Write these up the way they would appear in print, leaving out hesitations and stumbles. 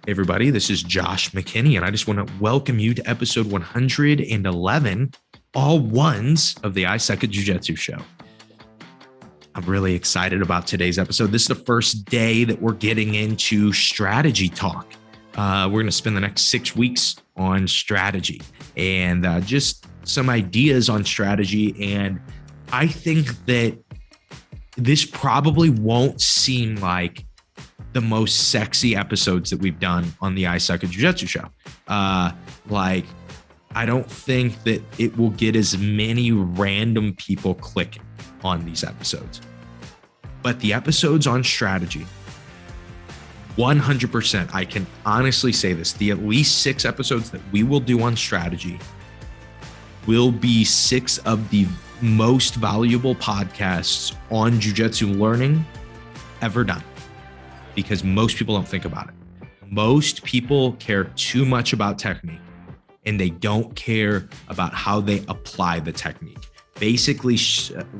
Everybody, this is Josh McKinney, and I just want to welcome you to episode 111, all ones of the I Suck at Jiu-Jitsu show. I'm really excited about today's episode. This is the first day that we're getting into strategy talk. We're going to spend the next 6 weeks on strategy and just some ideas on strategy. And I think that this probably won't seem like the most sexy episodes that we've done on the I Suck at Jiu-Jitsu show. I don't think that it will get as many random people clicking on these episodes. But the episodes on strategy, 100%, I can honestly say this, the at least 6 episodes that we will do on strategy will be 6 of the most valuable podcasts on jiu-jitsu learning ever done. Because most people don't think about it. Most people care too much about technique and they don't care about how they apply the technique. Basically,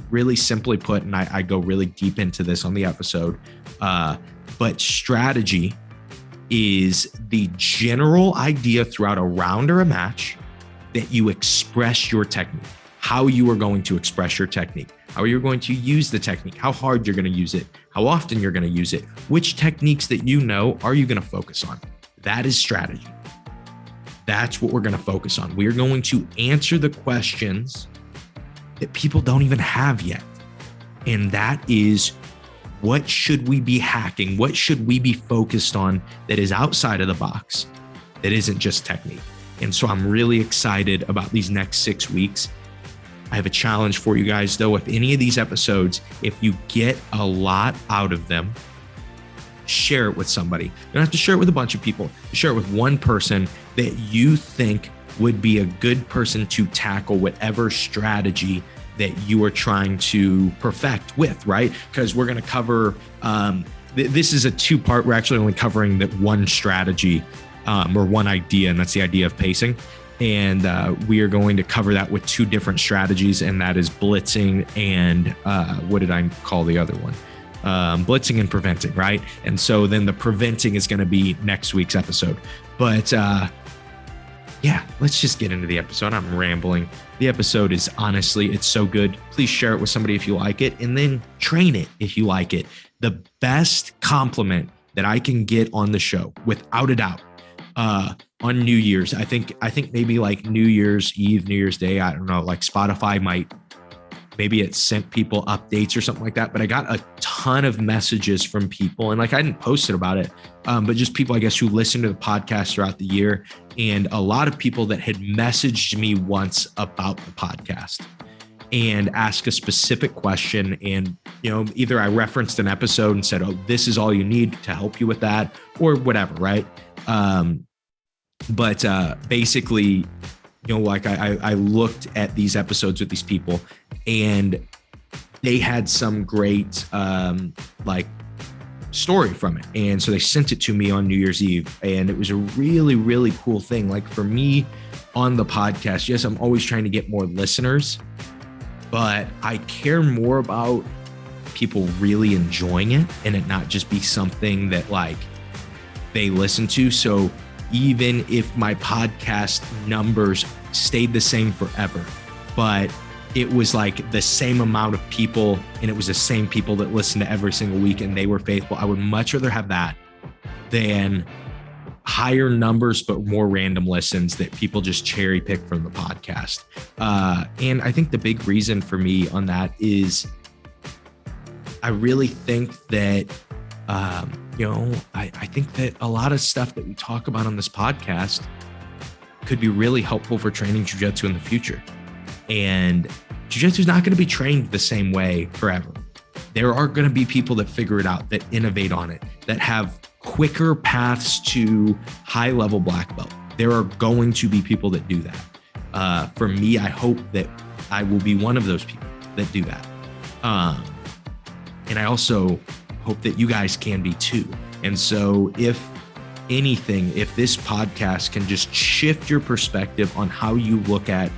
really simply put, and I go really deep into this on the episode, but strategy is the general idea throughout a round or a match that you express your technique, how you are going to express your technique, how you're going to use the technique, how hard you're going to use it, how often you're going to use it, which techniques that you know are you going to focus on. That is strategy. That's what we're going to focus on. We're going to answer the questions that people don't even have yet. And that is, what should we be hacking? What should we be focused on that is outside of the box, that isn't just technique? And so I'm really excited about these next 6 weeks. I have a challenge for you guys, though. If any of these episodes, if you get a lot out of them, share it with somebody. You don't have to share it with a bunch of people. Share it with one person that you think would be a good person to tackle whatever strategy that you are trying to perfect with, right? Because we're going to cover, this is a 2-part. We're actually only covering that one strategy or one idea, and that's the idea of pacing. And we are going to cover that with 2 different strategies, and that is blitzing and what did I call the other one? Blitzing and preventing, right? And so then the preventing is going to be next week's episode. But yeah, let's just get into the episode. I'm rambling. The episode is honestly, it's so good. Please share it with somebody if you like it, and then train it if you like it. The best compliment that I can get on the show, without a doubt, on New Year's. I think maybe like New Year's Eve, New Year's Day, I don't know, like Spotify maybe it sent people updates or something like that, but I got a ton of messages from people, and like I didn't post it about it, but just people, I guess, who listened to the podcast throughout the year, and a lot of people that had messaged me once about the podcast and asked a specific question. And, you know, either I referenced an episode and said, oh, this is all you need to help you with that, or whatever, right? But basically, you know, like I looked at these episodes with these people, and they had some great like story from it. And so they sent it to me on New Year's Eve, and it was a really, really cool thing. Like for me on the podcast, yes, I'm always trying to get more listeners, but I care more about people really enjoying it and it not just be something that like they listen to. So even if my podcast numbers stayed the same forever, but it was like the same amount of people, and it was the same people that listened to every single week and they were faithful, I would much rather have that than higher numbers but more random listens that people just cherry pick from the podcast. And I think the big reason for me on that is I really think that I think that a lot of stuff that we talk about on this podcast could be really helpful for training jiu-jitsu in the future. And jiu-jitsu is not going to be trained the same way forever. There are going to be people that figure it out, that innovate on it, that have quicker paths to high-level black belt. There are going to be people that do that. For me, I hope that I will be one of those people that do that. And I also hope that you guys can be too. And so if anything, if this podcast can just shift your perspective on how you look at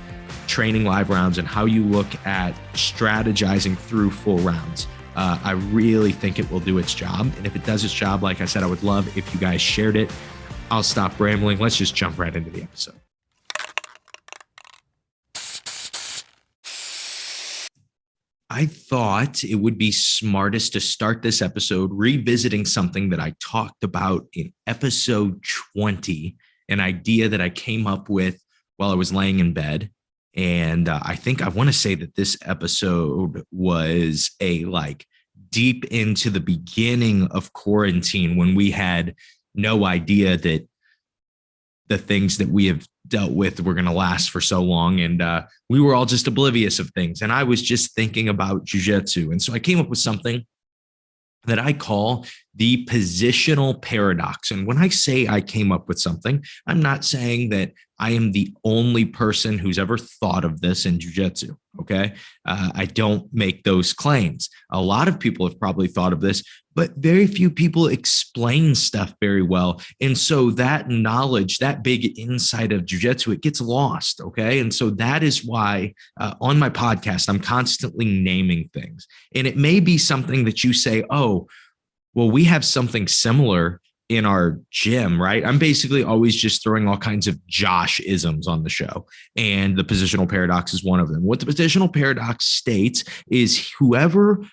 training live rounds and how you look at strategizing through full rounds, I really think it will do its job. And if it does its job, like I said, I would love if you guys shared it. I'll stop rambling. Let's just jump right into the episode. I thought it would be smartest to start this episode revisiting something that I talked about in episode 20, an idea that I came up with while I was laying in bed. And I think I want to say that this episode was a deep into the beginning of quarantine when we had no idea that the things that we have dealt with were going to last for so long. And we were all just oblivious of things. And I was just thinking about jujitsu. And so I came up with something that I call the positional paradox. And when I say I came up with something, I'm not saying that I am the only person who's ever thought of this in jujitsu. Okay. I don't make those claims. A lot of people have probably thought of this, but very few people explain stuff very well. And so that knowledge, that big insight of jujitsu, it gets lost. Okay. And so that is why on my podcast, I'm constantly naming things. And it may be something that you say, oh, well, we have something similar in our gym, right? I'm basically always just throwing all kinds of Josh isms on the show. And the positional paradox is one of them. What the positional paradox states is whoever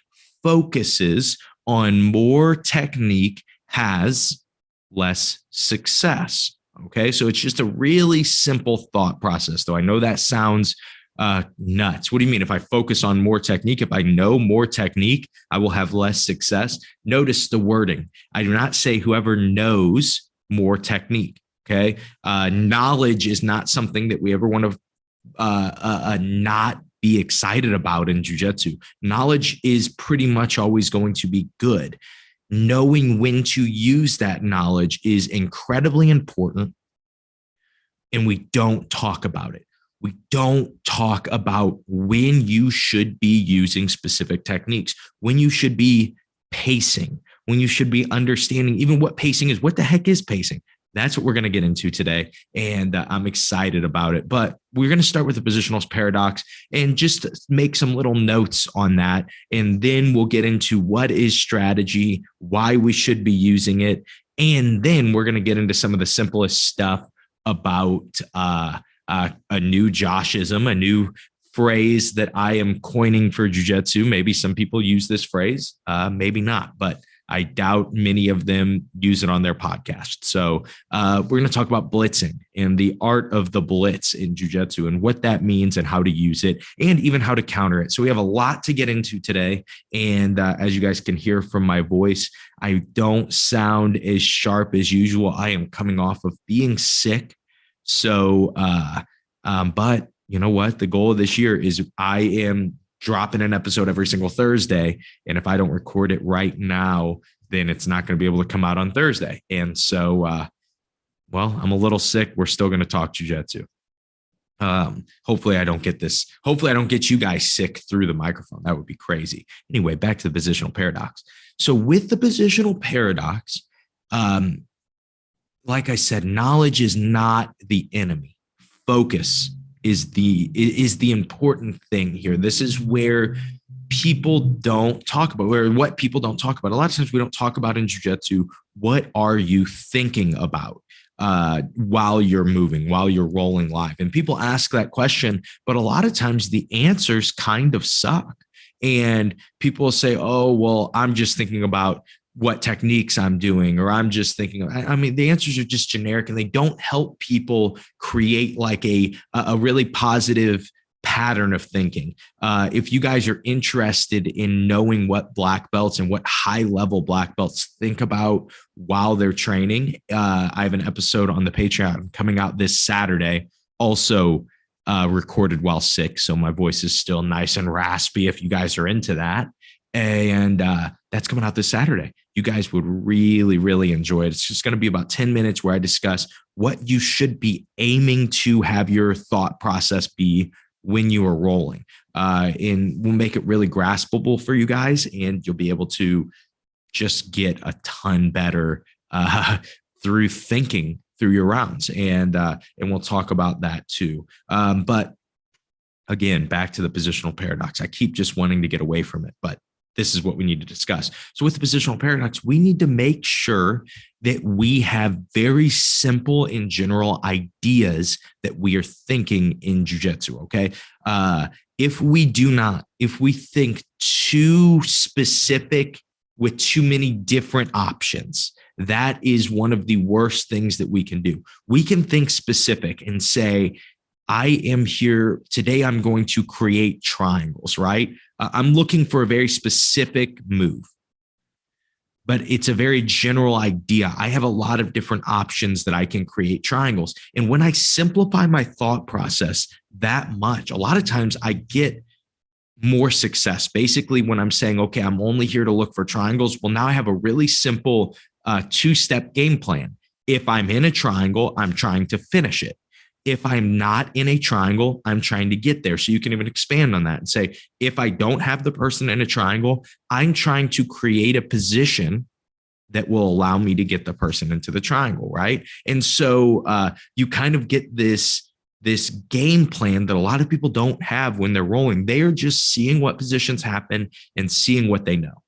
focuses on more technique has less success. Okay. So it's just a really simple thought process, though. I know that sounds nuts. What do you mean? If I focus on more technique, if I know more technique, I will have less success. Notice the wording. I do not say whoever knows more technique. Okay. Knowledge is not something that we ever want to not be excited about in jiu-jitsu. Knowledge is pretty much always going to be good. Knowing when to use that knowledge is incredibly important, and we don't talk about it. We don't talk about when you should be using specific techniques, when you should be pacing, when you should be understanding even what pacing is. What the heck is pacing? That's what we're going to get into today, and I'm excited about it. But we're going to start with the positionals paradox and just make some little notes on that, and then we'll get into what is strategy, why we should be using it, and then we're going to get into some of the simplest stuff about a new Joshism, a new phrase that I am coining for jiu-jitsu. Maybe some people use this phrase, maybe not, but I doubt many of them use it on their podcast. So we're going to talk about blitzing and the art of the blitz in jiu-jitsu and what that means and how to use it and even how to counter it. So we have a lot to get into today. And as you guys can hear from my voice, I don't sound as sharp as usual. I am coming off of being sick. So, but you know what? The goal of this year is I am dropping an episode every single Thursday. And if I don't record it right now, then it's not going to be able to come out on Thursday. And so, well, I'm a little sick. We're still going to talk jiu-jitsu. Hopefully I don't get this. Hopefully I don't get you guys sick through the microphone. That would be crazy. Anyway, back to the positional paradox. So with the positional paradox, like I said, knowledge is not the enemy. Focus is the important thing here. This is where people don't talk about, or what people don't talk about. A lot of times we don't talk about in jiu-jitsu, what are you thinking about while you're moving, while you're rolling live? And people ask that question, but a lot of times the answers kind of suck. And people will say, oh, well, I'm just thinking about what techniques I'm doing, or I'm just thinking, I mean, the answers are just generic and they don't help people create like a really positive pattern of thinking. If you guys are interested in knowing what black belts and what high level black belts think about while they're training, I have an episode on the Patreon coming out this Saturday, also recorded while sick. So my voice is still nice and raspy if you guys are into that. And that's coming out this Saturday. You guys would really, really enjoy it. It's just going to be about 10 minutes where I discuss what you should be aiming to have your thought process be when you are rolling. And we'll make it really graspable for you guys, and you'll be able to just get a ton better through thinking through your rounds. And we'll talk about that too. But again, back to the positional paradox. I keep just wanting to get away from it, but this is what we need to discuss. So with the positional paradox, we need to make sure that we have very simple and general ideas that we are thinking in jujitsu. Okay. If we do not, if we think too specific with too many different options, that is one of the worst things that we can do. We can think specific and say, I am here today. I'm going to create triangles, right? I'm looking for a very specific move, but it's a very general idea. I have a lot of different options that I can create triangles. And when I simplify my thought process that much, a lot of times I get more success. Basically, when I'm saying, okay, I'm only here to look for triangles, well, now I have a really simple two-step game plan. If I'm in a triangle, I'm trying to finish it. If I'm not in a triangle, I'm trying to get there. So you can even expand on that and say, if I don't have the person in a triangle, I'm trying to create a position that will allow me to get the person into the triangle, right? And so you kind of get this game plan that a lot of people don't have when they're rolling. They are just seeing what positions happen and seeing what they know.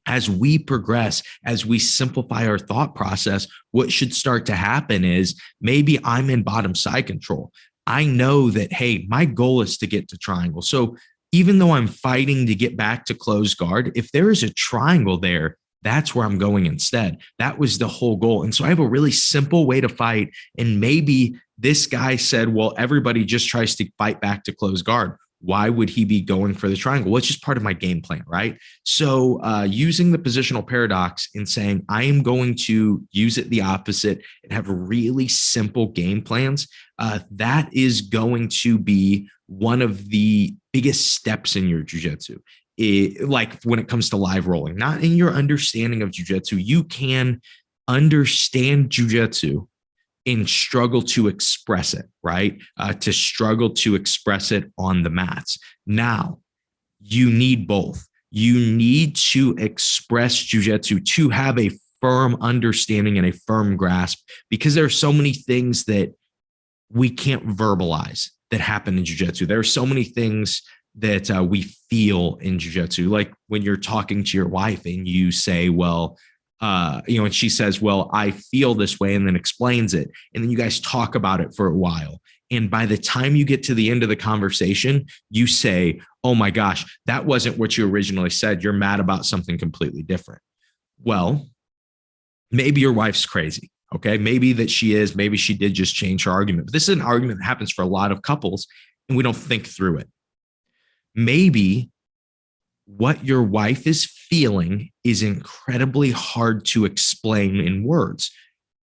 As we progress, as we simplify our thought process, what should start to happen is maybe I'm in bottom side control. I know that, hey, my goal is to get to triangle. So even though I'm fighting to get back to closed guard, if there is a triangle there, that's where I'm going instead. That was the whole goal. And so I have a really simple way to fight. And maybe this guy said, well, everybody just tries to fight back to closed guard. Why would he be going for the triangle? Well, it's just part of my game plan, right? So using the positional paradox and saying, I am going to use it the opposite and have really simple game plans, that is going to be one of the biggest steps in your jujitsu. Like when it comes to live rolling, not in your understanding of jujitsu, you can understand jujitsu and struggle to express it, right? To struggle to express it on the mats. Now, you need both. You need to express jujitsu to have a firm understanding and a firm grasp, because there are so many things that we can't verbalize that happen in jujitsu. There are so many things that we feel in jujitsu, like when you're talking to your wife and you say, well, and she says, well, I feel this way, and then explains it. And then you guys talk about it for a while. And by the time you get to the end of the conversation, you say, oh my gosh, that wasn't what you originally said. You're mad about something completely different. Well, maybe your wife's crazy. Okay. Maybe that she is, maybe she did just change her argument. But this is an argument that happens for a lot of couples, and we don't think through it. Maybe what your wife is feeling is incredibly hard to explain in words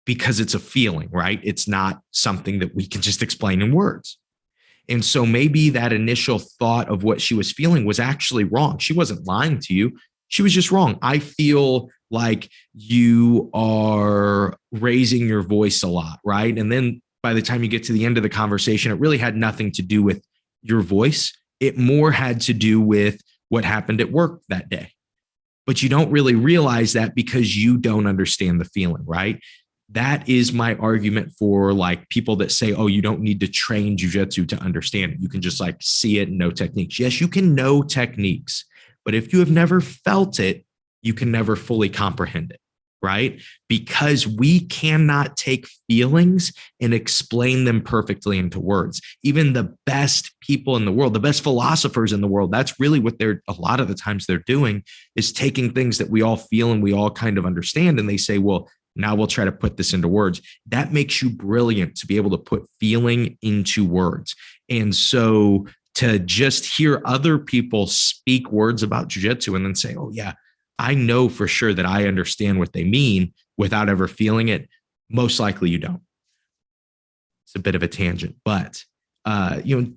because it's a feeling, right? It's not something that we can just explain in words. And so maybe that initial thought of what she was feeling was actually wrong. She wasn't lying to you. She was just wrong. I feel like you are raising your voice a lot, right? And then by the time you get to the end of the conversation, it really had nothing to do with your voice. It more had to do with what happened at work that day. But you don't really realize that because you don't understand the feeling, right? That is my argument for like people that say, oh, you don't need to train jujitsu to understand it. You can just like see it and know techniques. Yes, you can know techniques, but if you have never felt it, you can never fully comprehend it, right? Because we cannot take feelings and explain them perfectly into words. Even the best people in the world, the best philosophers in the world, that's really what they're, a lot of the times they're doing is taking things that we all feel and we all kind of understand. And they say, well, now we'll try to put this into words. That makes you brilliant to be able to put feeling into words. And so to just hear other people speak words about jujitsu and then say, oh yeah, I know for sure that I understand what they mean without ever feeling it. Most likely you don't. It's a bit of a tangent, but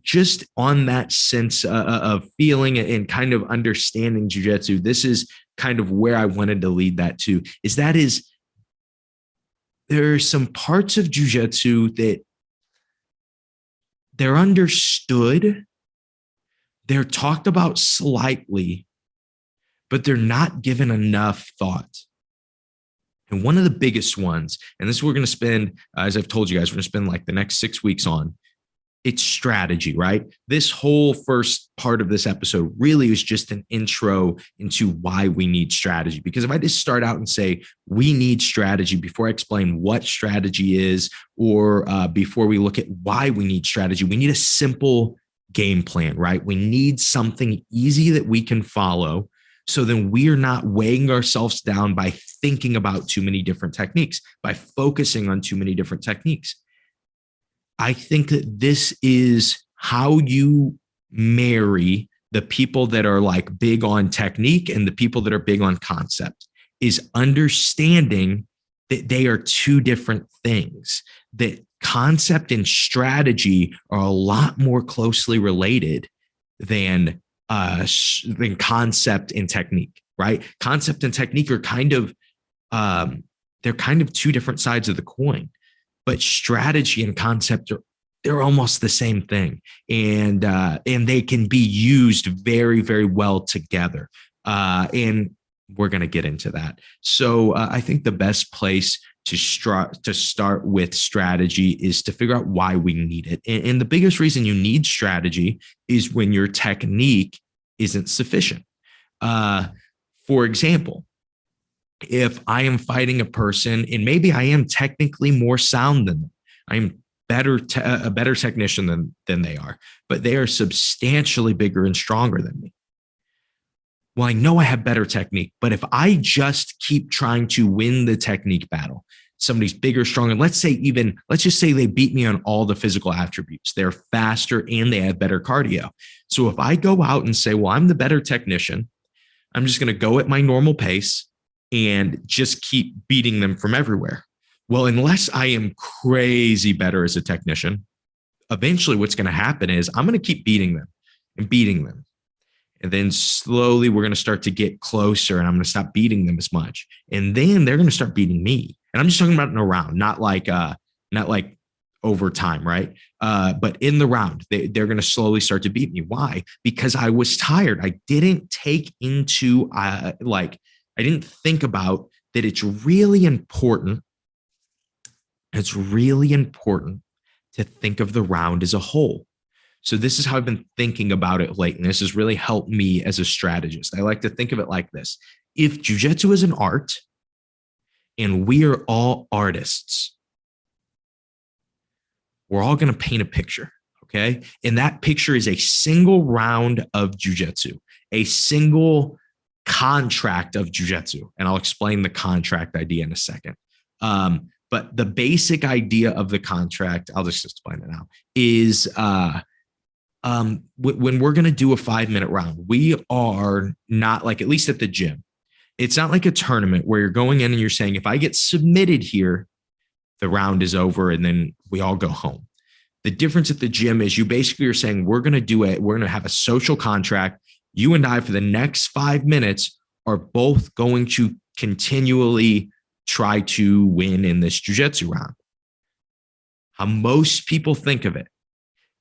just on that sense of feeling and kind of understanding jujitsu, this is kind of where I wanted to lead that to. There are some parts of jujitsu that they're understood, they're talked about slightly, but they're not given enough thought. And one of the biggest ones, and this is what we're going to spend, as I've told you guys, we're going to spend like the next 6 weeks on, It's strategy, right? This whole first part of this episode really is just an intro into why we need strategy. Because if I just start out and say we need strategy before I explain what strategy is, or before we look at why we need strategy, we need a simple game plan, right? We need something easy that we can follow. So then we are not weighing ourselves down by thinking about too many different techniques, by focusing on too many different techniques. I think that this is how you marry the people that are like big on technique and the people that are big on concept, is understanding that they are two different things, that concept and strategy are a lot more closely related than concept and technique, right? Concept and technique are they're kind of two different sides of the coin, but strategy and concept they're almost the same thing, and they can be used very, very well together. And we're going to get into that. So I think the best place to start with strategy is to figure out why we need it. And the biggest reason you need strategy is when your technique isn't sufficient. For example, if I am fighting a person and maybe I am technically more sound than them, I'm a better technician than they are, but they are substantially bigger and stronger than me. Well, I know I have better technique, but if I just keep trying to win the technique battle, somebody's bigger, stronger, let's just say they beat me on all the physical attributes. They're faster and they have better cardio. So if I go out and say, well, I'm the better technician, I'm just going to go at my normal pace and just keep beating them from everywhere. Well, unless I am crazy better as a technician, eventually what's going to happen is I'm going to keep beating them and beating them. And then slowly we're going to start to get closer and I'm going to stop beating them as much. And then they're going to start beating me. And I'm just talking about in a round, not like over time, right? But in the round, they're going to slowly start to beat me. Why? Because I was tired. I didn't take into I didn't think about that it's really important. It's really important to think of the round as a whole. So this is how I've been thinking about it lately. This has really helped me as a strategist. I like to think of it like this. If jiu-jitsu is an art and we are all artists, we're all going to paint a picture, okay? And that picture is a single round of jiu-jitsu, a single contract of jiu-jitsu. And I'll explain the contract idea in a second. But the basic idea of the contract, I'll just explain it now, is when we're going to do a 5-minute round, we are not like, at least at the gym, it's not like a tournament where you're going in and you're saying, if I get submitted here, the round is over and then we all go home. The difference at the gym is you basically are saying, we're going to have a social contract. You and I, for the next 5 minutes, are both going to continually try to win in this jiu-jitsu round. How most people think of it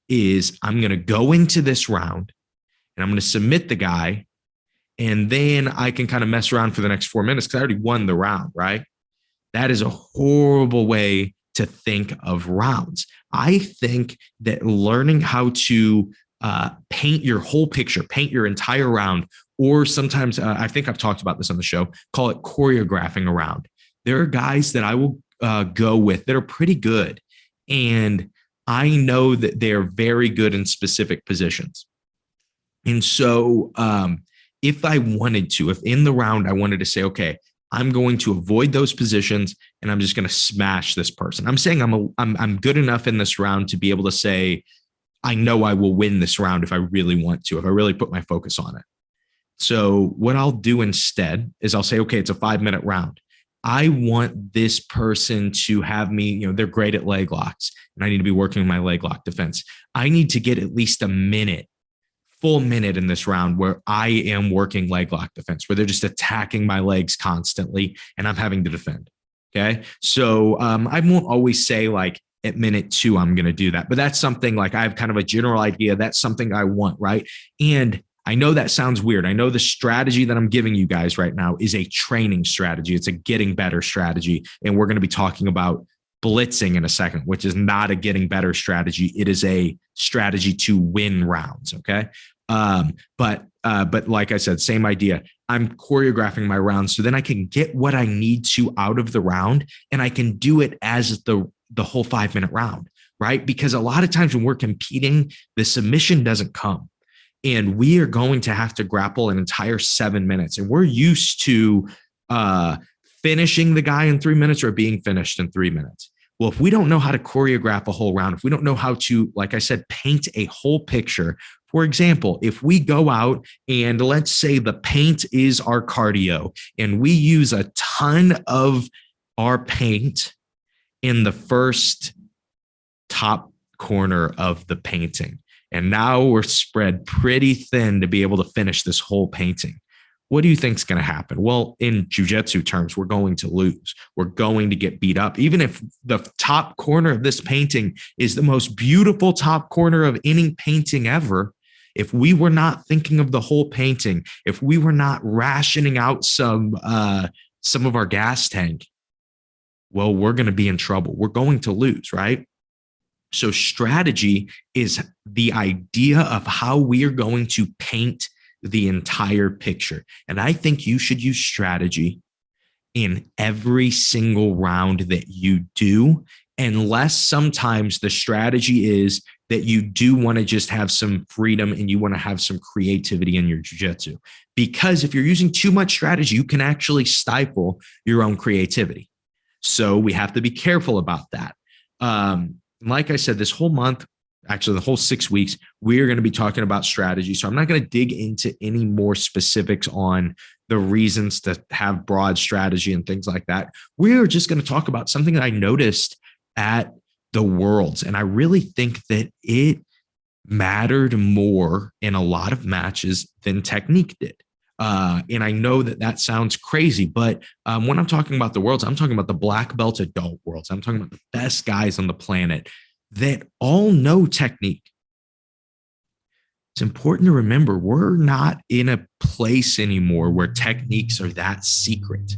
is, I'm going to go into this round and I'm going to submit the guy, and then I can kind of mess around for the next 4 minutes because I already won the round, right? That is a horrible way to think of rounds. I think that learning how to paint your whole picture, paint your entire round, or sometimes I think I've talked about this on the show, call it choreographing a round. There are guys that I will go with that are pretty good, and I know that they're very good in specific positions. And so if in the round I wanted to say, okay, I'm going to avoid those positions and I'm just going to smash this person. I'm saying I'm good enough in this round to be able to say, I know I will win this round if I really want to, if I really put my focus on it. So what I'll do instead is I'll say, okay, it's a 5-minute round. I want this person to have me, they're great at leg locks, and I need to be working on my leg lock defense. I need to get at least a full minute in this round where I am working leg lock defense, where they're just attacking my legs constantly and I'm having to defend. Okay. So I won't always say like at minute 2, I'm going to do that, but that's something like I have kind of a general idea. That's something I want. Right. And I know that sounds weird. I know the strategy that I'm giving you guys right now is a training strategy. It's a getting better strategy. And we're going to be talking about blitzing in a second, which is not a getting better strategy. It is a strategy to win rounds. Okay. But like I said, same idea. I'm choreographing my rounds so then I can get what I need to out of the round, and I can do it as the whole 5-minute round, right? Because a lot of times when we're competing, the submission doesn't come, and we are going to have to grapple an entire 7 minutes, and we're used to finishing the guy in 3 minutes or being finished in 3 minutes. Well, if we don't know how to choreograph a whole round, if we don't know how to, like I said, paint a whole picture. For example, if we go out and let's say the paint is our cardio and we use a ton of our paint in the first top corner of the painting, and now we're spread pretty thin to be able to finish this whole painting, what do you think is going to happen? Well, in jiu-jitsu terms, we're going to lose. We're going to get beat up. Even if the top corner of this painting is the most beautiful top corner of any painting ever, if we were not thinking of the whole painting, if we were not rationing out some of our gas tank, well, we're going to be in trouble. We're going to lose, right? So strategy is the idea of how we are going to paint the entire picture. And I think you should use strategy in every single round that you do, unless sometimes the strategy is that you do want to just have some freedom and you want to have some creativity in your jiu-jitsu. Because if you're using too much strategy, you can actually stifle your own creativity. So we have to be careful about that. Like I said, this whole month, actually the whole 6 weeks, we're going to be talking about strategy. So I'm not going to dig into any more specifics on the reasons to have broad strategy and things like that. We're just going to talk about something that I noticed at the Worlds. And I really think that it mattered more in a lot of matches than technique did. And I know that sounds crazy, but when I'm talking about the Worlds, I'm talking about the black belt adult Worlds. I'm talking about the best guys on the planet that all know technique. It's important to remember we're not in a place anymore where techniques are that secret.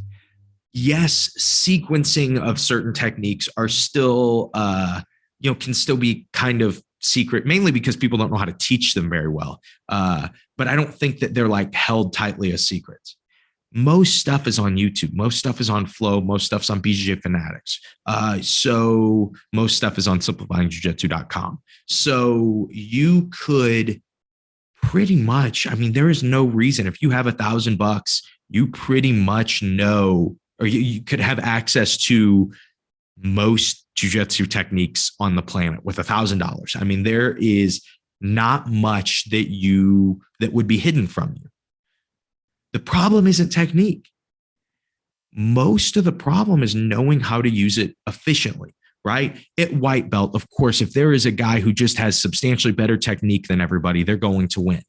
Yes, sequencing of certain techniques are still, can still be kind of secret, mainly because people don't know how to teach them very well. But I don't think that they're like held tightly as secrets. Most stuff is on YouTube. Most stuff is on Flow. Most stuff's on BJJ Fanatics. So most stuff is on simplifyingjujitsu.com. So you could pretty much, there is no reason if you have $1,000, you pretty much know, or you could have access to most jiu-jitsu techniques on the planet with $1,000. There is not much that would be hidden from you. The problem isn't technique. Most of the problem is knowing how to use it efficiently, right? At white belt, of course, if there is a guy who just has substantially better technique than everybody, they're going to win.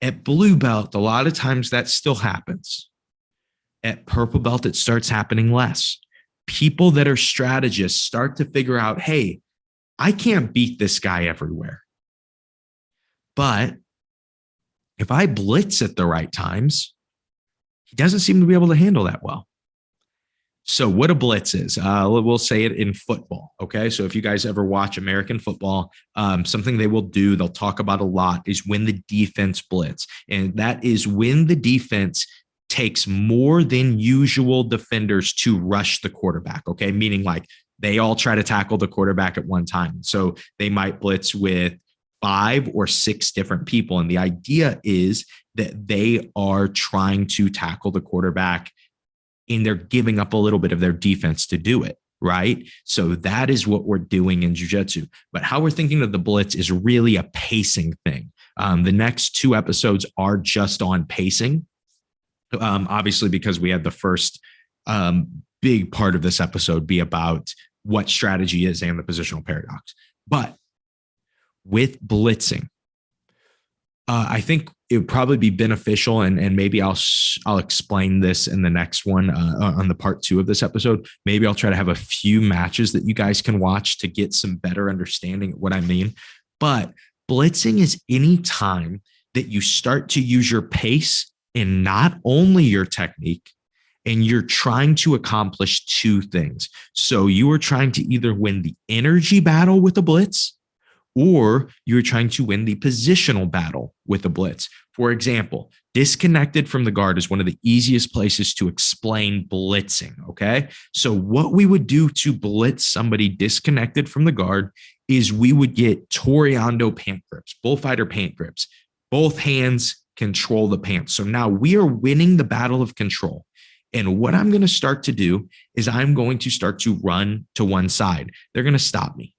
At blue belt, a lot of times that still happens. At purple belt, it starts happening less. People that are strategists start to figure out, hey, I can't beat this guy everywhere. But if I blitz at the right times, he doesn't seem to be able to handle that well. So what a blitz is, we'll say it in football. Okay. So if you guys ever watch American football, something they will do, they'll talk about a lot is when the defense blitz. And that is when the defense takes more than usual defenders to rush the quarterback. Okay. Meaning like they all try to tackle the quarterback at one time. So they might blitz with 5 or 6 different people. And the idea is that they are trying to tackle the quarterback and they're giving up a little bit of their defense to do it, right? So that is what we're doing in jiu-jitsu. But how we're thinking of the blitz is really a pacing thing. The next 2 episodes are just on pacing, obviously, because we had the first big part of this episode be about what strategy is and the positional paradox. But with blitzing, I think it would probably be beneficial, and maybe I'll explain this in the next one on the part 2 of this episode. Maybe I'll try to have a few matches that you guys can watch to get some better understanding of what I mean. But blitzing is any time that you start to use your pace and not only your technique, and you're trying to accomplish two things. So you are trying to either win the energy battle with a blitz, or you're trying to win the positional battle with a blitz. For example, disconnected from the guard is one of the easiest places to explain blitzing. Okay. So, what we would do to blitz somebody disconnected from the guard is we would get Toreando pant grips, bullfighter pant grips. Both hands control the pants. So now we are winning the battle of control. And what I'm going to start to do is I'm going to start to run to one side. They're going to stop me.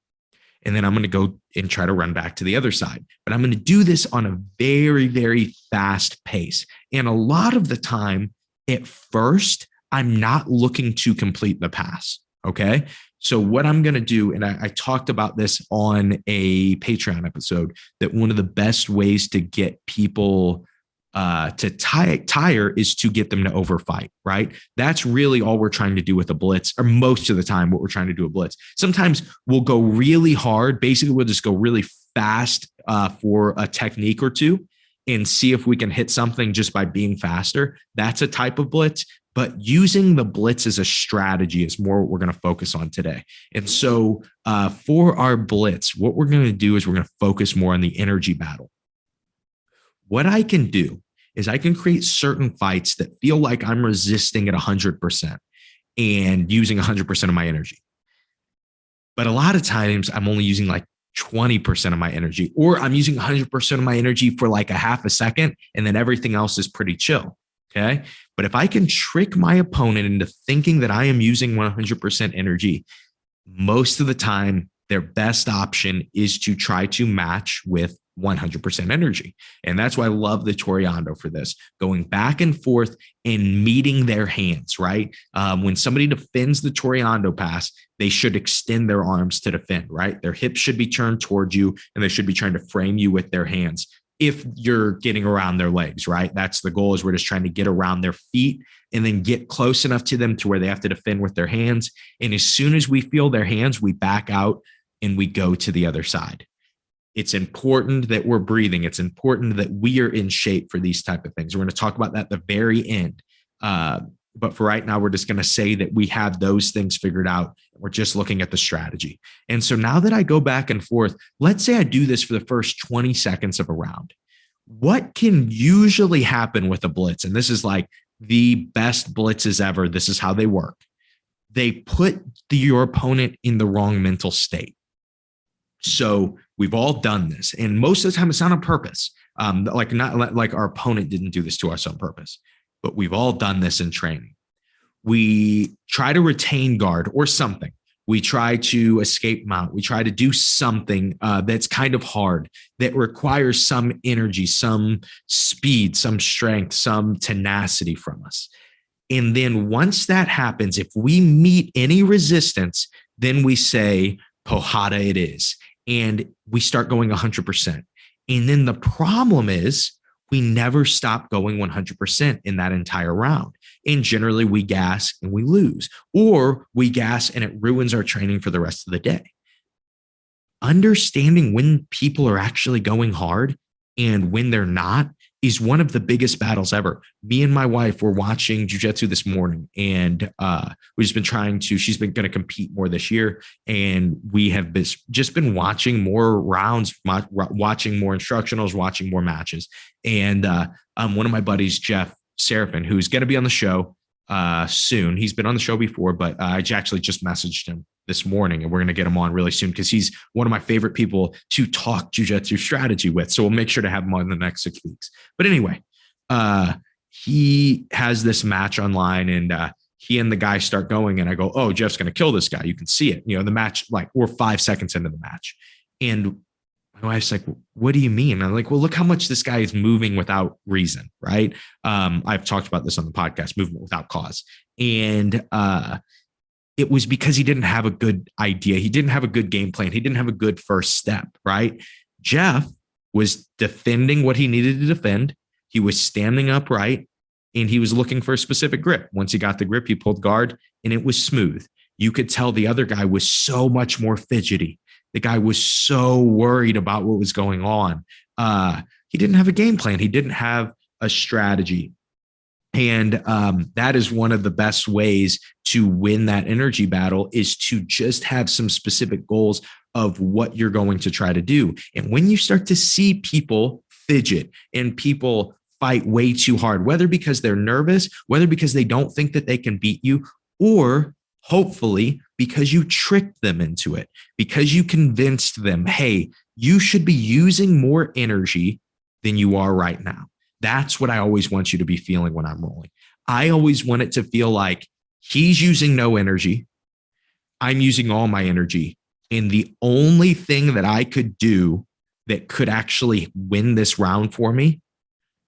And then I'm going to go and try to run back to the other side. But I'm going to do this on a very, very fast pace. And a lot of the time, at first, I'm not looking to complete the pass. Okay. So what I'm going to do, and I talked about this on a Patreon episode, that one of the best ways to get people to tire is to get them to overfight, right? That's really all we're trying to do with a blitz, or most of the time what we're trying to do with blitz. Sometimes we'll go really hard. Basically, we'll just go really fast for a technique or two and see if we can hit something just by being faster. That's a type of blitz. But using the blitz as a strategy is more what we're going to focus on today. And so for our blitz, what we're going to do is we're going to focus more on the energy battle. What I can do is I can create certain fights that feel like I'm resisting at 100% and using 100% of my energy. But a lot of times I'm only using like 20% of my energy, or I'm using 100% of my energy for like a half a second, and then everything else is pretty chill. Okay. But if I can trick my opponent into thinking that I am using 100% energy, most of the time, their best option is to try to match with 100% energy. And that's why I love the Toreando for this, going back and forth and meeting their hands, right? When somebody defends the Toreando pass, they should extend their arms to defend, right? Their hips should be turned towards you, and they should be trying to frame you with their hands. If you're getting around their legs, right? That's the goal, is we're just trying to get around their feet and then get close enough to them to where they have to defend with their hands. And as soon as we feel their hands, we back out and we go to the other side. It's important that we're breathing. It's important that we are in shape for these type of things. We're going to talk about that at the very end. But for right now, we're just going to say that we have those things figured out. We're just looking at the strategy. And so now that I go back and forth, let's say I do this for the first 20 seconds of a round. What can usually happen with a blitz? And this is like the best blitzes ever. This is how they work. They put your opponent in the wrong mental state. So we've all done this. And most of the time it's not on purpose. Not like our opponent didn't do this to us on purpose, but we've all done this in training. We try to retain guard or something. We try to escape mount. We try to do something that's kind of hard, that requires some energy, some speed, some strength, some tenacity from us. And then once that happens, if we meet any resistance, then we say, Pohada it is. And we start going 100%. And then the problem is we never stop going 100% in that entire round. And generally we gas and we lose, or we gas and it ruins our training for the rest of the day. Understanding when people are actually going hard and when they're not is one of the biggest battles ever. Me and my wife were watching jiu-jitsu this morning, and we've just been she's been going to compete more this year. And we have just been watching more rounds, watching more instructionals, watching more matches. And one of my buddies, Jeff Seraphin, who's going to be on the show soon. He's been on the show before, but I actually just messaged him this morning, and we're going to get him on really soon because he's one of my favorite people to talk jiu-jitsu strategy with. So we'll make sure to have him on in the next 6 weeks. But anyway, he has this match online, and he and the guy start going, and I go, oh, Jeff's going to kill this guy. You can see it. The match, like, we're 5 seconds into the match. And my wife's like, what do you mean? I'm like, well, look how much this guy is moving without reason, right? I've talked about this on the podcast, movement without cause. And it was because he didn't have a good idea. He didn't have a good game plan. He didn't have a good first step, right? Jeff was defending what he needed to defend. He was standing upright, and he was looking for a specific grip. Once he got the grip, he pulled guard, and it was smooth. You could tell the other guy was so much more fidgety. The guy was so worried about what was going on. He didn't have a game plan. He didn't have a strategy. And that is one of the best ways to win that energy battle, is to just have some specific goals of what you're going to try to do. And when you start to see people fidget and people fight way too hard, whether because they're nervous, whether because they don't think that they can beat you, or hopefully because you tricked them into it, because you convinced them, hey, you should be using more energy than you are right now. That's what I always want you to be feeling when I'm rolling. I always want it to feel like he's using no energy. I'm using all my energy. And the only thing that I could do that could actually win this round for me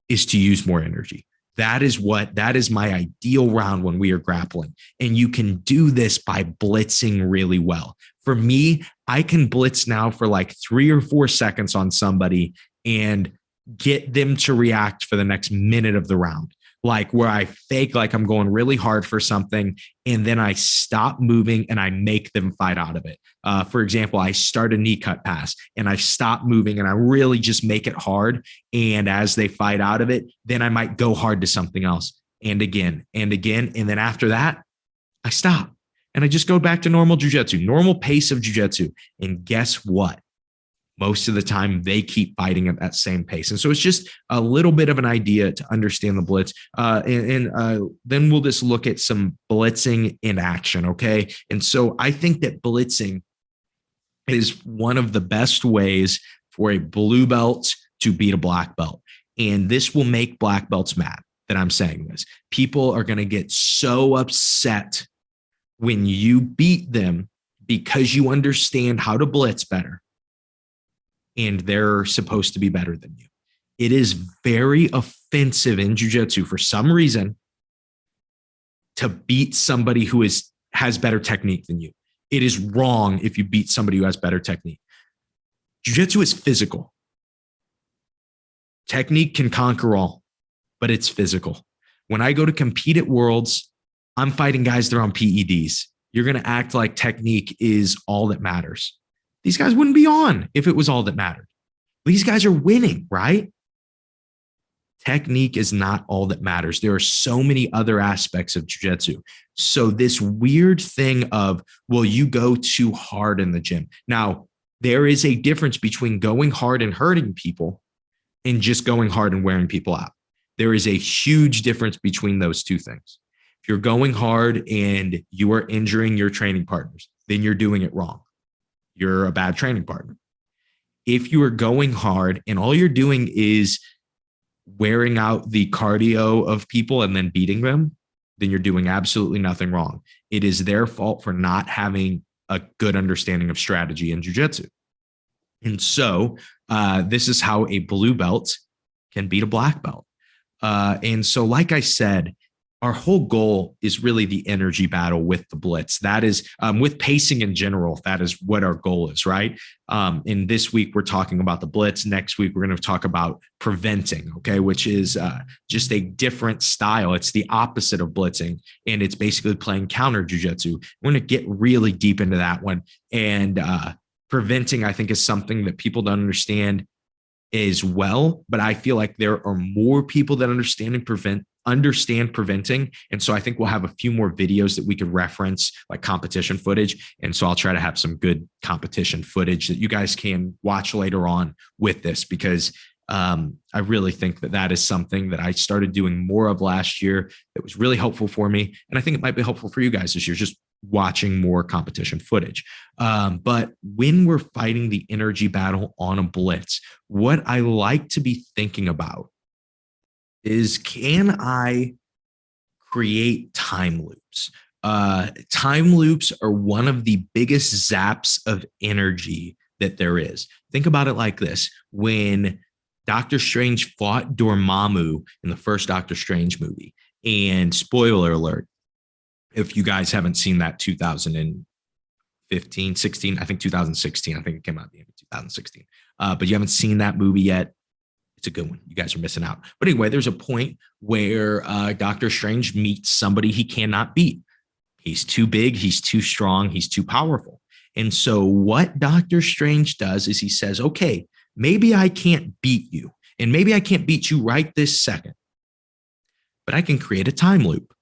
is to use more energy. That is my ideal round when we are grappling. And you can do this by blitzing really well. For me, I can blitz now for like 3 or 4 seconds on somebody and get them to react for the next minute of the round. Like where I fake like I'm going really hard for something, and then I stop moving and I make them fight out of it. For example, I start a knee cut pass and I stop moving and I really just make it hard. And as they fight out of it, then I might go hard to something else and again and again. And then after that, I stop and I just go back to normal jujitsu, normal pace of jujitsu. And guess what? Most of the time they keep fighting at that same pace. And so it's just a little bit of an idea to understand the blitz. Then we'll just look at some blitzing in action. Okay. And so I think that blitzing is one of the best ways for a blue belt to beat a black belt. And this will make black belts mad that I'm saying this. People are going to get so upset when you beat them because you understand how to blitz better, and they're supposed to be better than you. It is very offensive in jiu-jitsu for some reason to beat somebody who has better technique than you. It is wrong if you beat somebody who has better technique. Jiu-jitsu is physical. Technique can conquer all, but it's physical. When I go to compete at Worlds, I'm fighting guys that are on PEDs. You're going to act like technique is all that matters. These guys wouldn't be on if it was all that mattered. These guys are winning, right? Technique is not all that matters. There are so many other aspects of jiu-jitsu. So this weird thing of, well, you go too hard in the gym. Now, there is a difference between going hard and hurting people and just going hard and wearing people out. There is a huge difference between those two things. If you're going hard and you are injuring your training partners, then you're doing it wrong. You're a bad training partner. If you are going hard and all you're doing is wearing out the cardio of people and then beating them, then you're doing absolutely nothing wrong. It is their fault for not having a good understanding of strategy in jiu-jitsu. And so this is how a blue belt can beat a black belt. And so, like I said, our whole goal is really the energy battle with the blitz. That is with pacing in general. That is what our goal is, right? And this week we're talking about the blitz. Next week we're going to talk about preventing, okay, which is just a different style. It's the opposite of blitzing, and it's basically playing counter jiu-jitsu. We're going to get really deep into that one. And preventing, I think, is something that people don't understand as well. But I feel like there are more people that understand preventing. And so I think we'll have a few more videos that we could reference, like competition footage. And so I'll try to have some good competition footage that you guys can watch later on with this, because I really think that that is something that I started doing more of last year that was really helpful for me. And I think it might be helpful for you guys this year, just watching more competition footage. But when we're fighting the energy battle on a blitz, what I like to be thinking about is, can I create time loops? Time loops are one of the biggest zaps of energy that there is. Think about it like this. When Doctor Strange fought Dormammu in the first Doctor Strange movie, and spoiler alert, if you guys haven't seen that 2015, 16, I think 2016, I think it came out at the end of 2016, but you haven't seen that movie yet, it's a good one. You guys are missing out. But anyway, there's a point where Doctor Strange meets somebody he cannot beat. He's too big, he's too strong, he's too powerful. And so what Doctor Strange does is he says, okay, maybe I can't beat you, and maybe I can't beat you right this second, but I can create a time loop.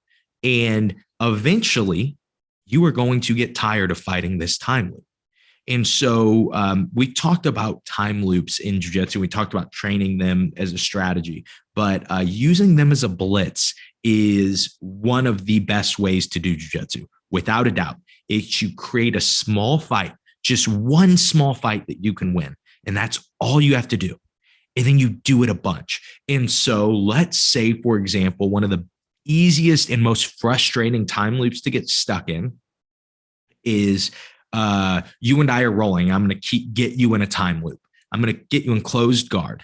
And eventually, you are going to get tired of fighting this time loop. And so we talked about time loops in jiu-jitsu. We talked about training them as a strategy, but using them as a blitz is one of the best ways to do jiu-jitsu, without a doubt. It's you create a small fight, just one small fight that you can win. And that's all you have to do. And then you do it a bunch. And so let's say, for example, one of the easiest and most frustrating time loops to get stuck in is you and I are rolling. I'm going to get you in a time loop. I'm going to get you in closed guard,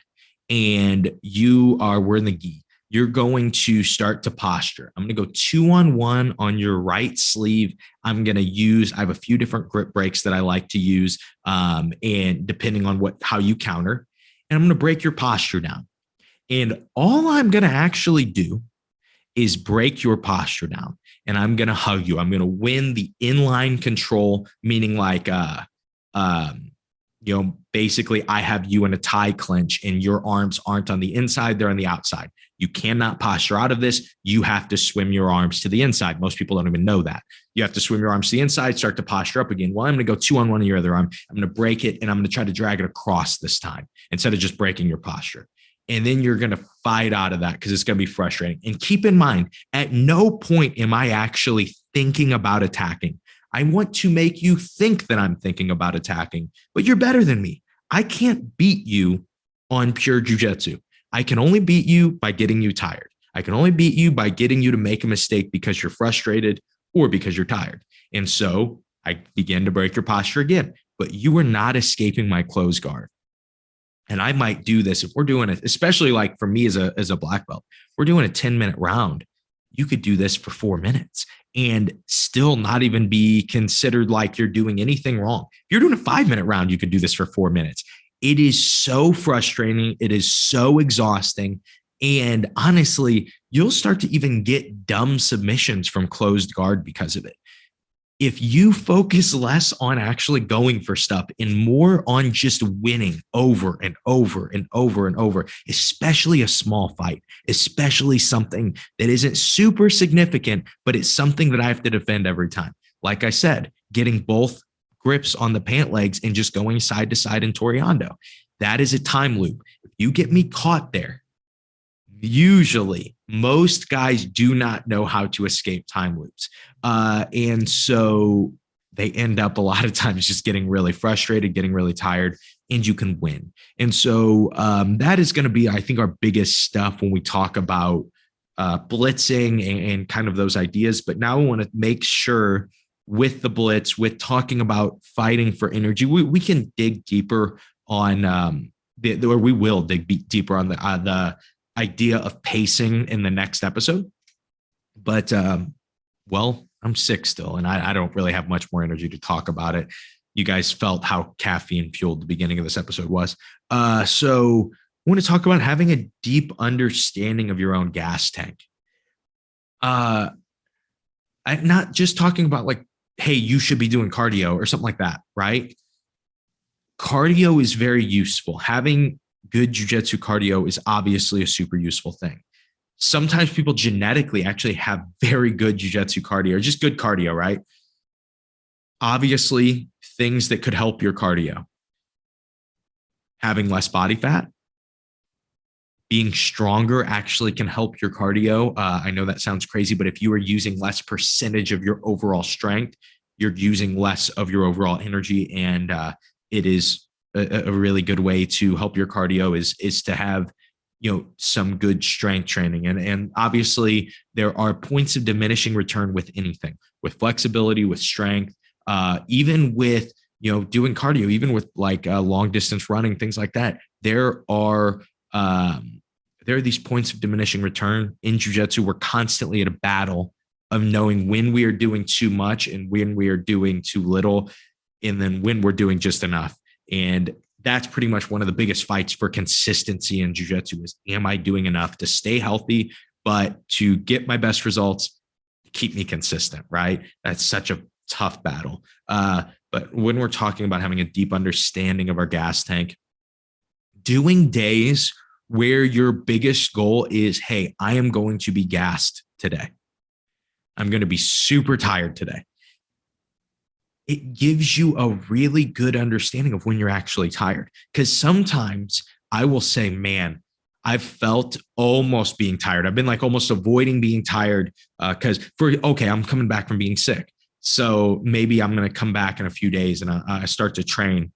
and we're in the gi. You're going to start to posture. I'm going to go 2-on-1 on your right sleeve. I have a few different grip breaks that I like to use, and depending on how you counter, and I'm going to break your posture down. And all I'm going to actually do is break your posture down, and I'm going to hug you. I'm going to win the inline control, meaning like, basically I have you in a tie clinch and your arms aren't on the inside, they're on the outside. You cannot posture out of this. You have to swim your arms to the inside. Most people don't even know that. You have to swim your arms to the inside, start to posture up again. Well, I'm going to go 2-on-1 on your other arm. I'm going to break it, and I'm going to try to drag it across this time instead of just breaking your posture. And then you're going to fight out of that because it's going to be frustrating. And keep in mind, at no point am I actually thinking about attacking. I want to make you think that I'm thinking about attacking, but you're better than me. I can't beat you on pure jiu-jitsu. I can only beat you by getting you tired. I can only beat you by getting you to make a mistake because you're frustrated or because you're tired. And so I begin to break your posture again, but you are not escaping my closed guard. And I might do this if we're doing it, especially like for me as a black belt, we're doing a 10-minute round. You could do this for 4 minutes and still not even be considered like you're doing anything wrong. If you're doing a 5-minute round, you could do this for 4 minutes. It is so frustrating. It is so exhausting. And honestly, you'll start to even get dumb submissions from closed guard because of it. If you focus less on actually going for stuff and more on just winning over and over and over and over, especially a small fight, especially something that isn't super significant, but it's something that I have to defend every time. Like I said, getting both grips on the pant legs and just going side to side in Toriando. That is a time loop. If you get me caught there, usually most guys do not know how to escape time loops. And so they end up a lot of times just getting really frustrated, getting really tired, and you can win. And so that is going to be, I think, our biggest stuff when we talk about blitzing and kind of those ideas. But now we want to make sure with the blitz, with talking about fighting for energy, we can dig deeper on or we will dig deeper on the idea of pacing in the next episode. But I'm sick still, and I don't really have much more energy to talk about it. You guys felt how caffeine fueled the beginning of this episode was. So I want to talk about having a deep understanding of your own gas tank. I'm not just talking about like, hey, you should be doing cardio or something like that, right? Cardio is very useful. Having good jiu-jitsu cardio is obviously a super useful thing. Sometimes people genetically actually have very good jiu-jitsu cardio, or just good cardio, right? Obviously, things that could help your cardio. Having less body fat, being stronger actually can help your cardio. I know that sounds crazy, but if you are using less percentage of your overall strength, you're using less of your overall energy, and it is a really good way to help your cardio is to have some good strength training. And obviously there are points of diminishing return with anything, with flexibility, with strength, even with doing cardio, even with like long distance running, things like that. There are these points of diminishing return in jiu-jitsu. We're constantly at a battle of knowing when we are doing too much and when we are doing too little, and then when we're doing just enough. And that's pretty much one of the biggest fights for consistency in jiu-jitsu is, am I doing enough to stay healthy, but to get my best results, keep me consistent, right? That's such a tough battle. But when we're talking about having a deep understanding of our gas tank, doing days where your biggest goal is, hey, I am going to be gassed today. I'm going to be super tired today. It gives you a really good understanding of when you're actually tired. Because sometimes I will say, man, I've felt almost being tired. I've been like almost avoiding being tired because I'm coming back from being sick. So maybe I'm going to come back in a few days and I start to train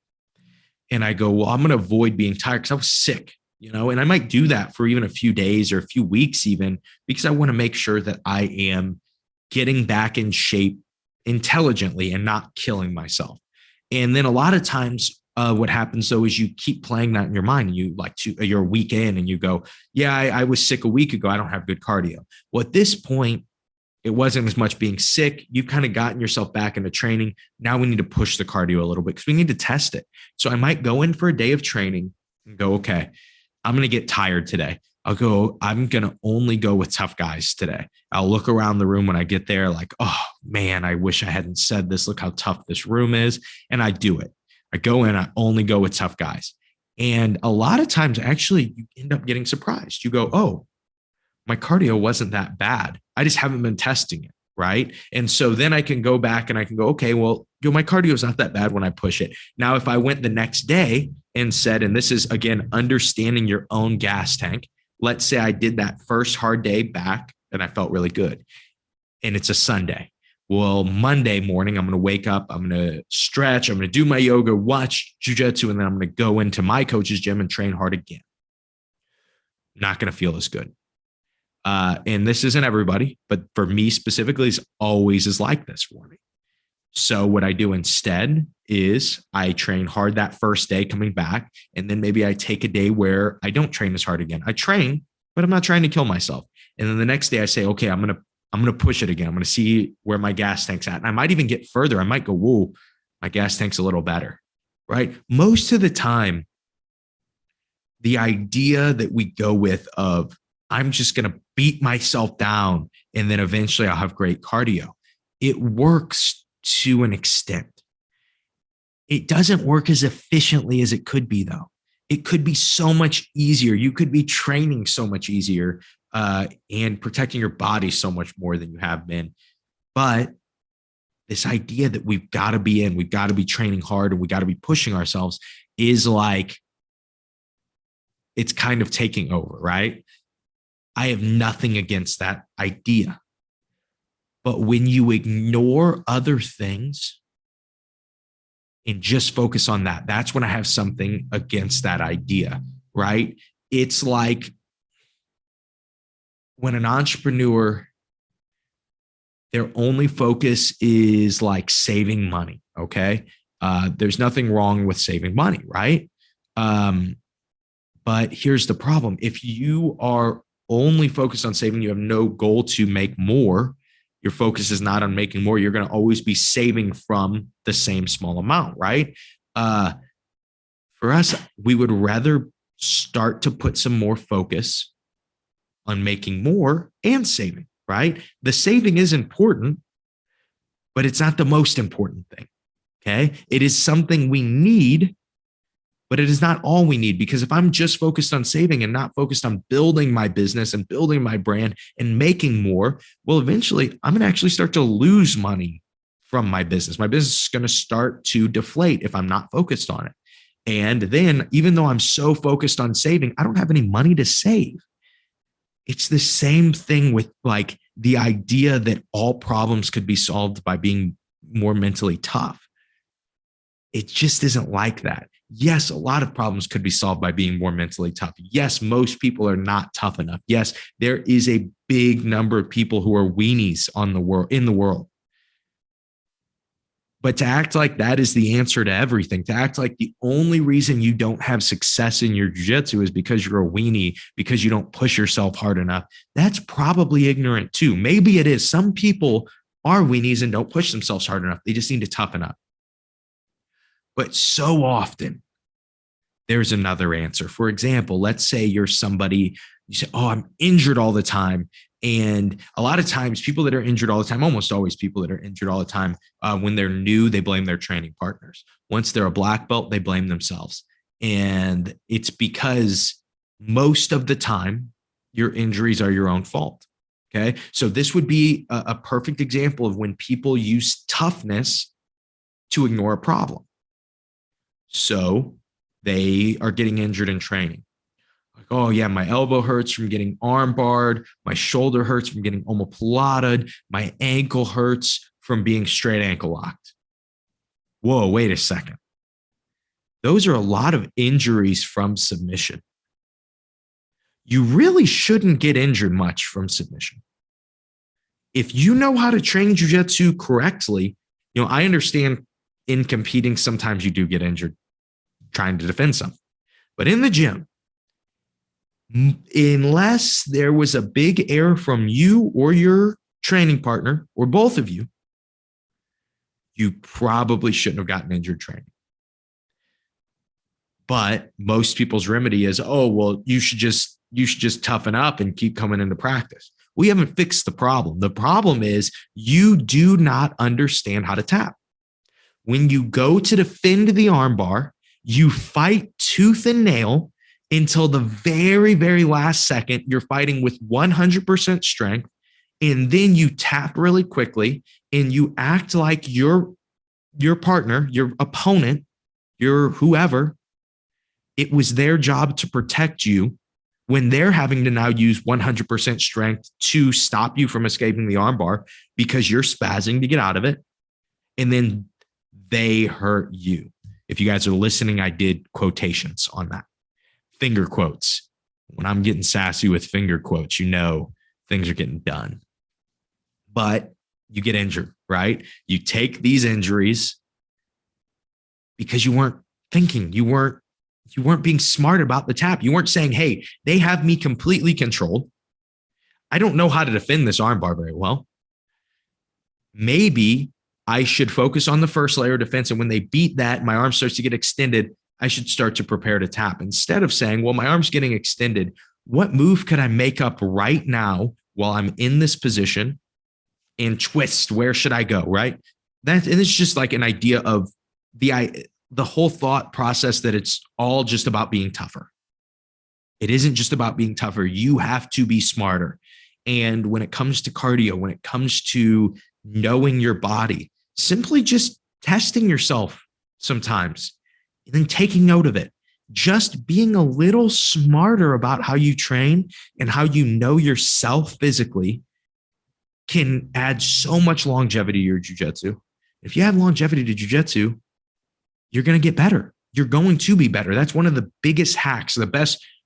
and I go, well, I'm going to avoid being tired because I was sick, and I might do that for even a few days or a few weeks, even because I want to make sure that I am getting back in shape intelligently and not killing myself. And then a lot of times, what happens though is you keep playing that in your mind and you're a week in and you go, yeah, I was sick a week ago. I don't have good cardio. Well, at this point, it wasn't as much being sick. You've kind of gotten yourself back into training. Now we need to push the cardio a little bit because we need to test it. So I might go in for a day of training and go, okay, I'm going to get tired today. I'm going to only go with tough guys today. I'll look around the room when I get there like, oh man, I wish I hadn't said this. Look how tough this room is. And I do it. I go in, I only go with tough guys. And a lot of times, actually, you end up getting surprised. You go, oh, my cardio wasn't that bad. I just haven't been testing it. Right. And so then I can go back and I can go, okay, well, my cardio is not that bad when I push it. Now, if I went the next day and said, and this is again, understanding your own gas tank. Let's say I did that first hard day back and I felt really good. And it's a Sunday. Well, Monday morning, I'm going to wake up, I'm going to stretch, I'm going to do my yoga, watch jujitsu, and then I'm going to go into my coach's gym and train hard again. Not going to feel as good. And this isn't everybody, but for me specifically, it's always is like this for me. So what I do instead is I train hard that first day coming back. And then maybe I take a day where I don't train as hard again. I train, but I'm not trying to kill myself. And then the next day I say, okay, I'm going to push it again. I'm going to see where my gas tank's at. And I might even get further. I might go, whoa, my gas tank's a little better, right? Most of the time, the idea that we go with of I'm just going to beat myself down and then eventually I'll have great cardio. It works to an extent. It doesn't work as efficiently as it could be, though. It could be so much easier. You could be training so much easier and protecting your body so much more than you have been. But this idea that we've got to be we've got to be training hard and we got to be pushing ourselves is like, it's kind of taking over, right? I have nothing against that idea. But when you ignore other things and just focus on that, that's when I have something against that idea, right? It's like when an entrepreneur, their only focus is like saving money, okay? There's nothing wrong with saving money, right? But here's the problem. If you are only focused on saving, you have no goal to make more, your focus is not on making more, you're going to always be saving from the same small amount, right? For us, we would rather start to put some more focus on making more and saving, right? The saving is important, but it's not the most important thing, okay? It is something we need, but it is not all we need, because if I'm just focused on saving and not focused on building my business and building my brand and making more, well, eventually I'm going to actually start to lose money from my business. My business is going to start to deflate if I'm not focused on it. And then even though I'm so focused on saving, I don't have any money to save. It's the same thing with like the idea that all problems could be solved by being more mentally tough. It just isn't like that. Yes, a lot of problems could be solved by being more mentally tough. Yes, most people are not tough enough. Yes, there is a big number of people who are weenies in the world. But to act like that is the answer to everything, to act like the only reason you don't have success in your jiu-jitsu is because you're a weenie, because you don't push yourself hard enough, that's probably ignorant too. Maybe it is. Some people are weenies and don't push themselves hard enough. They just need to toughen up. But so often, there's another answer. For example, let's say you're somebody, you say, oh, I'm injured all the time. And a lot of times, people that are injured all the time, almost always people that are injured all the time, when they're new, they blame their training partners. Once they're a black belt, they blame themselves. And it's because most of the time, your injuries are your own fault. Okay. So this would be a perfect example of when people use toughness to ignore a problem. So they are getting injured in training. Like, oh yeah, my elbow hurts from getting arm barred. My shoulder hurts from getting omoplataed. My ankle hurts from being straight ankle locked. Whoa, wait a second. Those are a lot of injuries from submission. You really shouldn't get injured much from submission. If you know how to train jiu-jitsu correctly, I understand in competing, sometimes you do get injured trying to defend something. But in the gym, unless there was a big error from you or your training partner or both of you, you probably shouldn't have gotten injured training. But most people's remedy is, oh, well, you should just toughen up and keep coming into practice. We haven't fixed the problem. The problem is you do not understand how to tap. When you go to defend the armbar, you fight tooth and nail until the very, very last second. You're fighting with 100% strength, and then you tap really quickly and you act like your partner, your opponent, your whoever, it was their job to protect you when they're having to now use 100% strength to stop you from escaping the armbar because you're spazzing to get out of it. And then they hurt you. If you guys are listening, I did quotations on that. Finger quotes. When I'm getting sassy with finger quotes, things are getting done. But you get injured, right? You take these injuries because you weren't thinking. You weren't being smart about the tap. You weren't saying, hey, they have me completely controlled. I don't know how to defend this armbar very well. Maybe I should focus on the first layer of defense. And when they beat that, my arm starts to get extended, I should start to prepare to tap. Instead of saying, well, my arm's getting extended, what move could I make up right now while I'm in this position and twist? Where should I go, right? And it's just like an idea of the whole thought process that it's all just about being tougher. It isn't just about being tougher. You have to be smarter. And when it comes to cardio, when it comes to knowing your body, simply just testing yourself sometimes and then taking note of it. Just being a little smarter about how you train and how you know yourself physically can add so much longevity to your jiu-jitsu. If you add longevity to jiu-jitsu, you're going to get better. You're going to be better. That's one of the biggest hacks. One of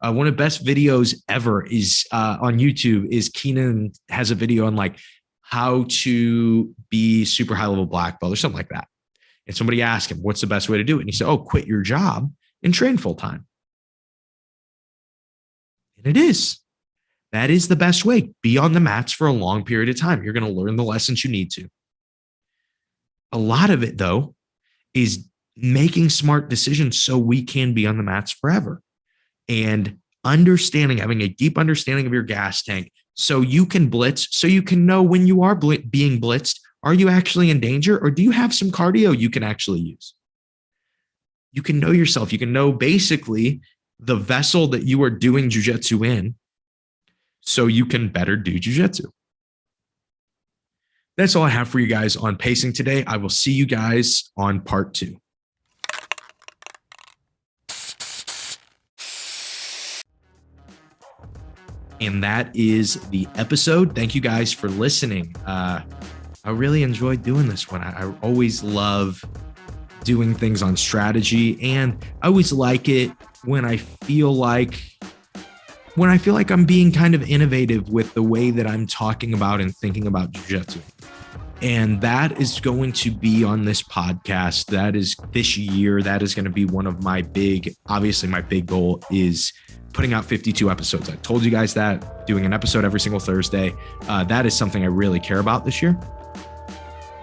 the best videos ever is on YouTube is Keenan has a video on like how to be super high level black belt or something like that. And somebody asked him, what's the best way to do it? And he said, oh, quit your job and train full time. And it is. That is the best way. Be on the mats for a long period of time. You're going to learn the lessons you need to. A lot of it, though, is making smart decisions so we can be on the mats forever and having a deep understanding of your gas tank so you can blitz, so you can know when you are being blitzed, are you actually in danger or do you have some cardio you can actually use? You can know yourself. You can know basically the vessel that you are doing jiu-jitsu in so you can better do jiu-jitsu. That's all I have for you guys on pacing today. I will see you guys on part 2. And that is the episode. Thank you guys for listening. I really enjoyed doing this one. I always love doing things on strategy, and I always like it when I feel like I'm being kind of innovative with the way that I'm talking about and thinking about jiu-jitsu. And that is going to be on this podcast. That is this year. That is going to be one of my big goal is putting out 52 episodes. I told you guys that, doing an episode every single Thursday. That is something I really care about this year.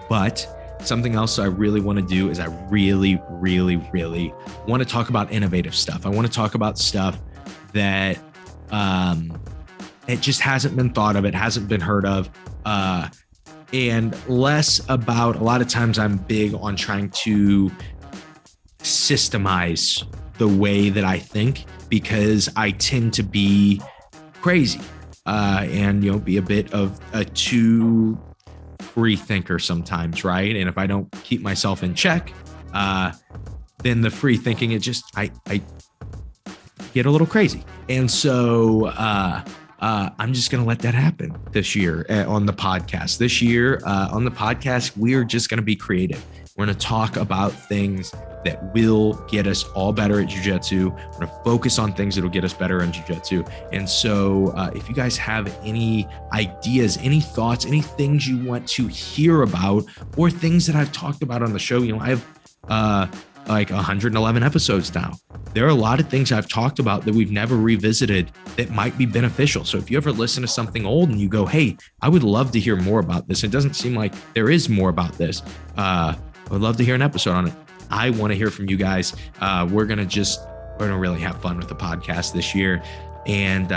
But something else I really want to do is I really, really, really want to talk about innovative stuff. I want to talk about stuff that it just hasn't been thought of. It hasn't been heard of. And less about, a lot of times I'm big on trying to systemize the way that I think, because I tend to be crazy and be a bit of a too free thinker sometimes, right? And if I don't keep myself in check, then the free thinking, I get a little crazy. And so I'm just going to let that happen this year on the podcast. This year on the podcast, we're just going to be creative. We're going to talk about things that will get us all better at jiu-jitsu. We're going to focus on things that will get us better in jiu-jitsu. And so if you guys have any ideas, any thoughts, any things you want to hear about, or things that I've talked about on the show, I have like 111 episodes now. There are a lot of things I've talked about that we've never revisited that might be beneficial. So if you ever listen to something old and you go, hey, I would love to hear more about this. It doesn't seem like there is more about this. I would love to hear an episode on it. I want to hear from you guys. We're going to really have fun with the podcast this year. And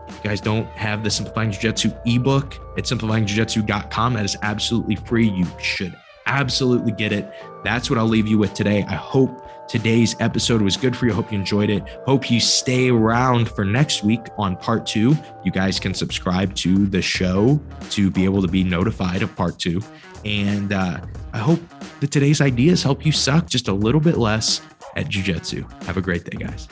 if you guys don't have the Simplifying Jiu-Jitsu ebook at simplifyingjujitsu.com, that is absolutely free. You should absolutely get it. That's what I'll leave you with today. I hope today's episode was good for you. I hope you enjoyed it. Hope you stay around for next week on part 2. You guys can subscribe to the show to be able to be notified of part 2. And I hope that today's ideas help you suck just a little bit less at jiu-jitsu. Have a great day, guys.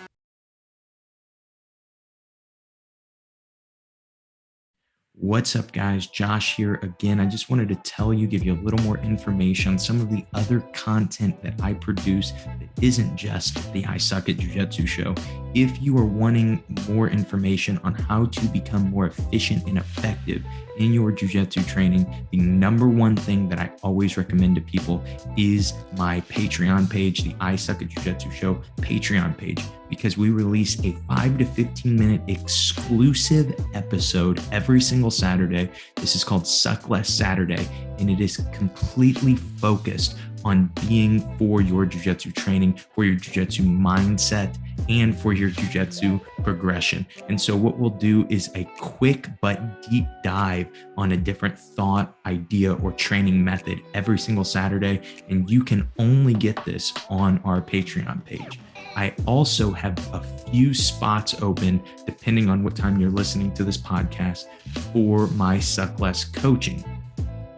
What's up, guys? Josh here again. I just wanted to give you a little more information on some of the other content that I produce that isn't just the I Suck at Jiu-Jitsu show. If you are wanting more information on how to become more efficient and effective in your jiu-jitsu training, the number one thing that I always recommend to people is my Patreon page, the I Suck at Jiu-Jitsu show Patreon page, because we release a 5 to 15 minute exclusive episode every single Saturday. This is called Suck Less Saturday, and it is completely focused on being for your jiu-jitsu training, for your jiu-jitsu mindset, and for your jiu-jitsu progression. And so what we'll do is a quick but deep dive on a different thought, idea, or training method every single Saturday. And you can only get this on our Patreon page. I also have a few spots open, depending on what time you're listening to this podcast, for my Suck Less coaching.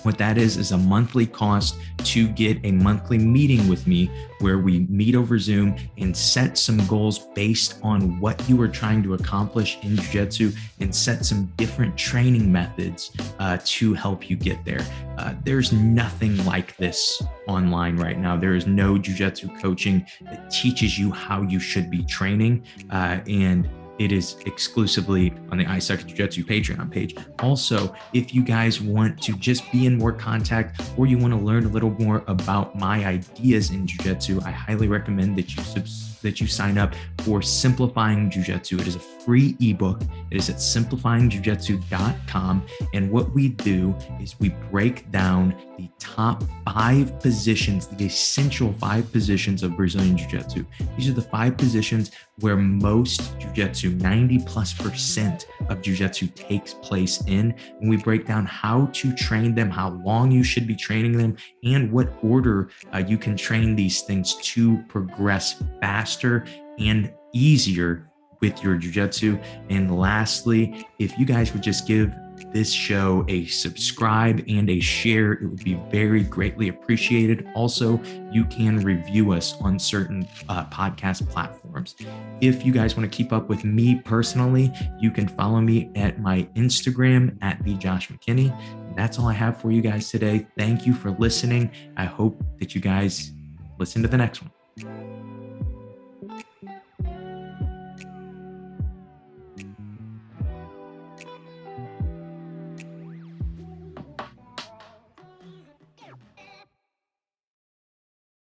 What that is a monthly cost to get a monthly meeting with me where we meet over Zoom and set some goals based on what you are trying to accomplish in jiu-jitsu and set some different training methods to help you get there. There's nothing like this online right now. There is no jiu-jitsu coaching that teaches you how you should be training, and it is exclusively on the I Suck at Jiu-Jitsu Patreon page. Also, if you guys want to just be in more contact or you want to learn a little more about my ideas in Jiu-Jitsu, I highly recommend that you sign up for Simplifying Jiu-Jitsu. It is a free ebook. It is at simplifyingjujitsu.com. And what we do is we break down the top 5 positions, the essential 5 positions of Brazilian Jiu-Jitsu. These are the 5 positions where most Jiu-Jitsu, 90+% of Jiu-Jitsu takes place in. And we break down how to train them, how long you should be training them, and what order you can train these things to progress faster and easier with your jiu-jitsu. And lastly, if you guys would just give this show a subscribe and a share, it would be very greatly appreciated. Also, you can review us on certain podcast platforms. If you guys want to keep up with me personally, you can follow me at my Instagram at @thejoshmckinney. That's all I have for you guys today. Thank you for listening. I hope that you guys listen to the next one.